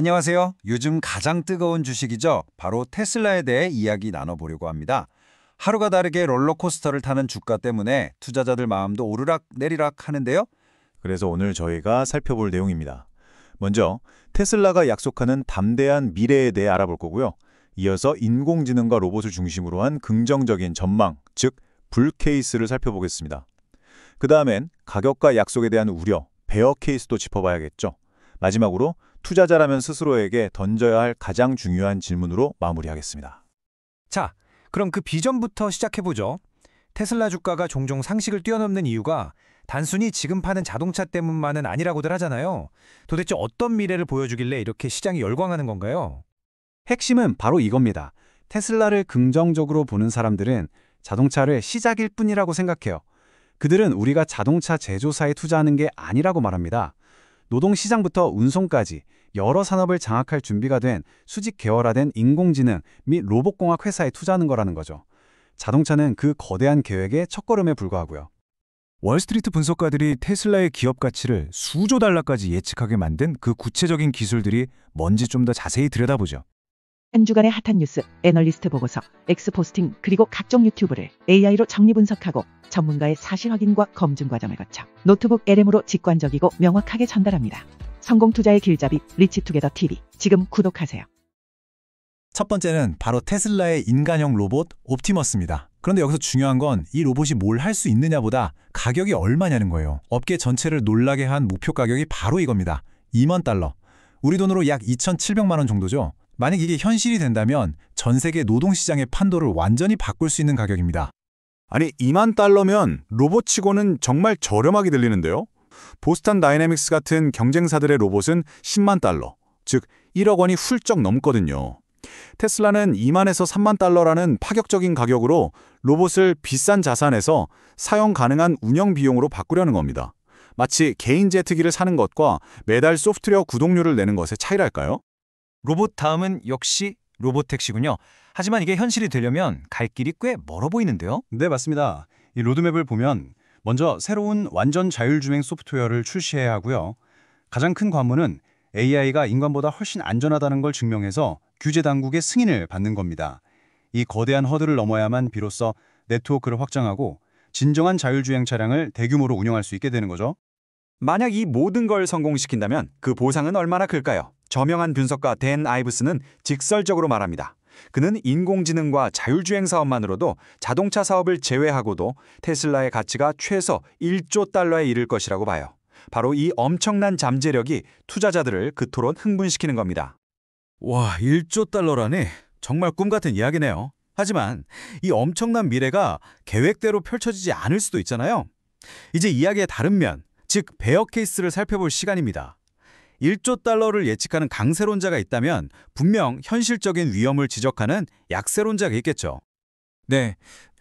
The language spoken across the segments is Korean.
안녕하세요. 요즘 가장 뜨거운 주식이죠. 바로 테슬라에 대해 이야기 나눠보려고 합니다. 하루가 다르게 롤러코스터를 타는 주가 때문에 투자자들 마음도 오르락 내리락 하는데요. 그래서 오늘 저희가 살펴볼 내용입니다. 먼저 테슬라가 약속하는 담대한 미래에 대해 알아볼 거고요. 이어서 인공지능과 로봇을 중심으로 한 긍정적인 전망, 즉 불 케이스를 살펴보겠습니다. 그 다음엔 가격과 약속에 대한 우려, 베어 케이스도 짚어봐야겠죠. 마지막으로 투자자라면 스스로에게 던져야 할 가장 중요한 질문으로 마무리하겠습니다. 자, 그럼 그 비전부터 시작해보죠. 테슬라 주가가 종종 상식을 뛰어넘는 이유가 단순히 지금 파는 자동차 때문만은 아니라고들 하잖아요. 도대체 어떤 미래를 보여주길래 이렇게 시장이 열광하는 건가요? 핵심은 바로 이겁니다. 테슬라를 긍정적으로 보는 사람들은 자동차를 시작일 뿐이라고 생각해요. 그들은 우리가 자동차 제조사에 투자하는 게 아니라고 말합니다. 노동시장부터 운송까지 여러 산업을 장악할 준비가 된 수직 계열화된 인공지능 및 로봇공학 회사에 투자하는 거라는 거죠. 자동차는 그 거대한 계획의 첫걸음에 불과하고요. 월스트리트 분석가들이 테슬라의 기업 가치를 수조 달러까지 예측하게 만든 그 구체적인 기술들이 뭔지 좀 더 자세히 들여다보죠. 한 주간의 핫한 뉴스, 애널리스트 보고서, 엑스포스팅 그리고 각종 유튜브를 AI로 정리 분석하고 전문가의 사실 확인과 검증 과정을 거쳐 노트북 LM으로 직관적이고 명확하게 전달합니다. 성공 투자의 길잡이 리치투게더 TV 지금 구독하세요. 첫 번째는 바로 테슬라의 인간형 로봇 옵티머스입니다. 그런데 여기서 중요한 건 이 로봇이 뭘 할 수 있느냐보다 가격이 얼마냐는 거예요. 업계 전체를 놀라게 한 목표 가격이 바로 이겁니다. 2만 달러. 우리 돈으로 약 2,700만 원 정도죠. 만약 이게 현실이 된다면 전 세계 노동시장의 판도를 완전히 바꿀 수 있는 가격입니다. 아니, 2만 달러면 로봇치고는 정말 저렴하게 들리는데요? 보스턴 다이내믹스 같은 경쟁사들의 로봇은 10만 달러, 즉 1억 원이 훌쩍 넘거든요. 테슬라는 2만에서 3만 달러라는 파격적인 가격으로 로봇을 비싼 자산에서 사용 가능한 운영 비용으로 바꾸려는 겁니다. 마치 개인 제트기를 사는 것과 매달 소프트웨어 구독료를 내는 것의 차이랄까요? 로봇 다음은 역시 로봇택시군요. 하지만 이게 현실이 되려면 갈 길이 꽤 멀어 보이는데요. 네, 맞습니다. 이 로드맵을 보면 먼저 새로운 완전 자율주행 소프트웨어를 출시해야 하고요. 가장 큰 관문은 AI가 인간보다 훨씬 안전하다는 걸 증명해서 규제 당국의 승인을 받는 겁니다. 이 거대한 허들을 넘어야만 비로소 네트워크를 확장하고 진정한 자율주행 차량을 대규모로 운영할 수 있게 되는 거죠. 만약 이 모든 걸 성공시킨다면 그 보상은 얼마나 클까요? 저명한 분석가 댄 아이브스는 직설적으로 말합니다. 그는 인공지능과 자율주행 사업만으로도 자동차 사업을 제외하고도 테슬라의 가치가 최소 1조 달러에 이를 것이라고 봐요. 바로 이 엄청난 잠재력이 투자자들을 그토록 흥분시키는 겁니다. 와, 1조 달러라니 정말 꿈 같은 이야기네요. 하지만 이 엄청난 미래가 계획대로 펼쳐지지 않을 수도 있잖아요. 이제 이야기의 다른 면, 즉 베어 케이스를 살펴볼 시간입니다. 1조 달러를 예측하는 강세론자가 있다면 분명 현실적인 위험을 지적하는 약세론자가 있겠죠. 네,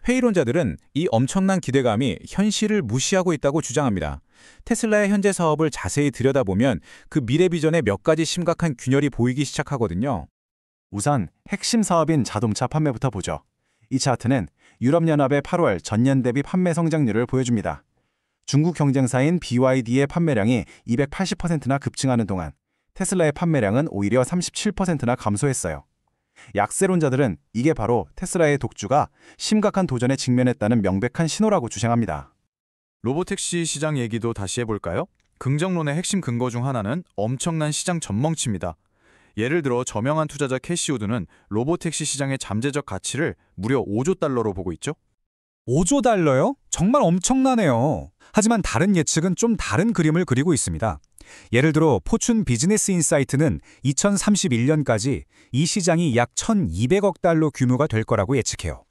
회의론자들은 이 엄청난 기대감이 현실을 무시하고 있다고 주장합니다. 테슬라의 현재 사업을 자세히 들여다보면 그 미래 비전에 몇 가지 심각한 균열이 보이기 시작하거든요. 우선 핵심 사업인 자동차 판매부터 보죠. 이 차트는 유럽연합의 8월 전년 대비 판매 성장률을 보여줍니다. 중국 경쟁사인 BYD의 판매량이 280%나 급증하는 동안 테슬라의 판매량은 오히려 37%나 감소했어요. 약세론자들은 이게 바로 테슬라의 독주가 심각한 도전에 직면했다는 명백한 신호라고 주장합니다. 로보택시 시장 얘기도 다시 해볼까요? 긍정론의 핵심 근거 중 하나는 엄청난 시장 전망치입니다. 예를 들어 저명한 투자자 캐시우드는 로보택시 시장의 잠재적 가치를 무려 5조 달러로 보고 있죠. 5조 달러요? 정말 엄청나네요. 하지만 다른 예측은 좀 다른 그림을 그리고 있습니다. 예를 들어 포춘 비즈니스 인사이트는 2031년까지 이 시장이 약 1,200억 달러 규모가 될 거라고 예측해요.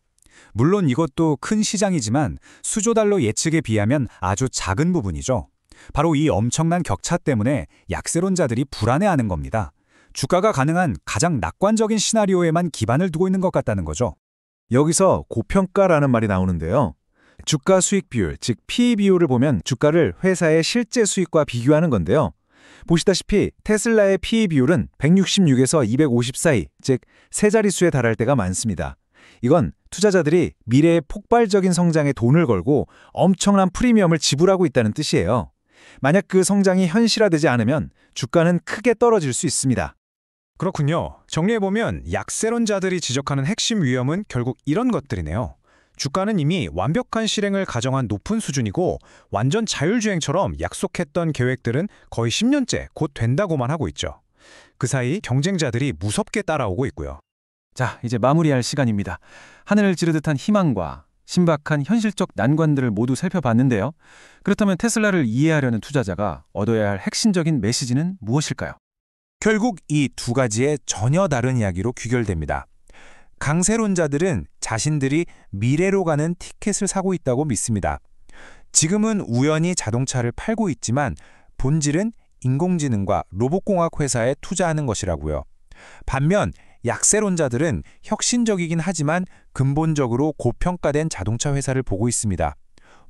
물론 이것도 큰 시장이지만 수조 달러 예측에 비하면 아주 작은 부분이죠. 바로 이 엄청난 격차 때문에 약세론자들이 불안해하는 겁니다. 주가가 가능한 가장 낙관적인 시나리오에만 기반을 두고 있는 것 같다는 거죠. 여기서 고평가라는 말이 나오는데요. 주가 수익 비율, 즉 PE 비율을 보면 주가를 회사의 실제 수익과 비교하는 건데요. 보시다시피 테슬라의 PE 비율은 166에서 250 사이, 즉 세 자릿수에 달할 때가 많습니다. 이건 투자자들이 미래의 폭발적인 성장에 돈을 걸고 엄청난 프리미엄을 지불하고 있다는 뜻이에요. 만약 그 성장이 현실화되지 않으면 주가는 크게 떨어질 수 있습니다. 그렇군요. 정리해보면 약세론자들이 지적하는 핵심 위험은 결국 이런 것들이네요. 주가는 이미 완벽한 실행을 가정한 높은 수준이고 완전 자율주행처럼 약속했던 계획들은 거의 10년째 곧 된다고만 하고 있죠. 그 사이 경쟁자들이 무섭게 따라오고 있고요. 자, 이제 마무리할 시간입니다. 하늘을 찌르듯한 희망과 신박한 현실적 난관들을 모두 살펴봤는데요. 그렇다면 테슬라를 이해하려는 투자자가 얻어야 할 핵심적인 메시지는 무엇일까요? 결국 이 두 가지의 전혀 다른 이야기로 귀결됩니다. 강세론자들은 자신들이 미래로 가는 티켓을 사고 있다고 믿습니다. 지금은 우연히 자동차를 팔고 있지만 본질은 인공지능과 로봇공학 회사에 투자하는 것이라고요. 반면 약세론자들은 혁신적이긴 하지만 근본적으로 고평가된 자동차 회사를 보고 있습니다.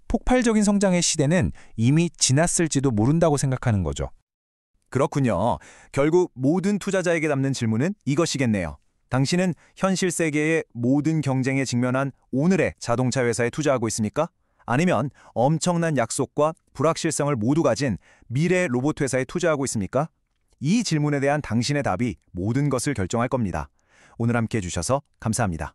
폭발적인 성장의 시대는 이미 지났을지도 모른다고 생각하는 거죠. 그렇군요. 결국 모든 투자자에게 남는 질문은 이것이겠네요. 당신은 현실 세계의 모든 경쟁에 직면한 오늘의 자동차 회사에 투자하고 있습니까? 아니면 엄청난 약속과 불확실성을 모두 가진 미래 로봇 회사에 투자하고 있습니까? 이 질문에 대한 당신의 답이 모든 것을 결정할 겁니다. 오늘 함께해 주셔서 감사합니다.